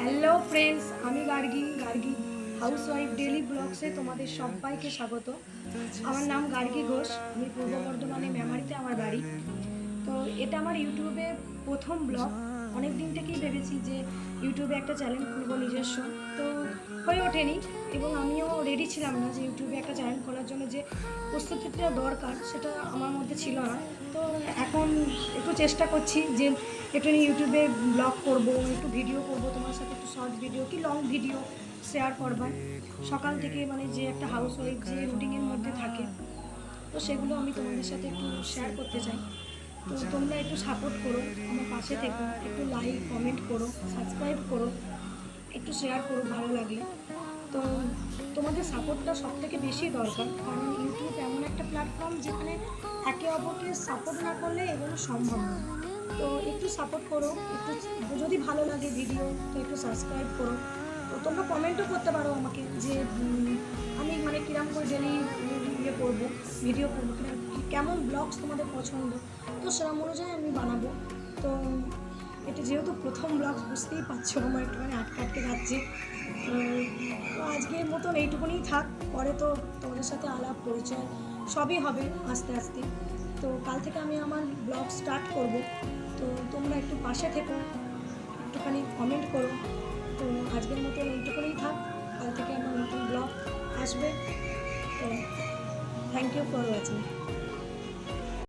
Hello friends, আমি Gargi housewife daily ব্লগসে তোমাদের সবাইকে স্বাগত। আমার নাম গার্গী ঘোষ, আমি পূর্ব বর্ধমানে মেমারিতে আমার বাড়ি। তো এটা আমার ইউটিউবে প্রথম ব্লগ। অনেক দিন থেকেই ভেবেছি যে ইউটিউবে একটা চ্যানেল খুলবো নিজস্ব, তো হয়ে ওঠেনি এবং আমিও রেডি ছিলাম না যে ইউটিউবে একটা চ্যানেল খোলার জন্য যে প্রস্তুতিটা দরকার সেটা আমার মধ্যে ছিল না। তো এখন একটু চেষ্টা করছি যে একটু ইউটিউবে ব্লগ করব, একটু ভিডিও করব, তোমার সাথে একটু শর্ট ভিডিও কি লং ভিডিও শেয়ার করবার। সকাল থেকে মানে যে একটা হাউস ওয়াইফ যে রুটিনের মধ্যে থাকে, তো সেগুলো আমি তোমাদের সাথে একটু শেয়ার করতে চাই। তো তোমরা একটু সাপোর্ট করো, আমার পাশে থেকো, একটু লাইক কমেন্ট করো, সাবস্ক্রাইব করো, একটু শেয়ার করো ভালো লাগলে। তো তোমাদের সাপোর্টটা সব থেকে বেশি দরকার, কারণ ইউটিউব এমন একটা প্ল্যাটফর্ম যেখানে একে অপরকে সাপোর্ট না করলে এগুলো সম্ভব না। তো একটু সাপোর্ট করো, একটু যদি ভালো লাগে ভিডিও তো একটু সাবস্ক্রাইব করো। তো তোমরা কমেন্টও করতে পারো আমাকে যে আমি মানে কিরম করে ডেলি ইয়ে করবো, ভিডিও করবো কিনা, কেমন ব্লগস তোমাদের পছন্দ, তো সেরকম অনুযায়ী আমি বানাবো। তো এটা যেহেতু প্রথম ব্লগ, বুঝতেই পারছো আমার একটুখানি আটকে আটকে যাচ্ছে। তো আজকের মতন এইটুকুনি থাক, পরে তো তোমাদের সাথে আলাপ পরিচয় সবই হবে আস্তে আস্তে। তো কাল থেকে আমি আমার ব্লগ স্টার্ট করব। তো তোমরা একটু পাশে থেকো, একটুখানি কমেন্ট করো। তো আজকের মতন এইটুকুনি থাক, কাল থেকে আমার নতুন ব্লগ আসবে। তো থ্যাংক ইউ ফর ওয়াচিং।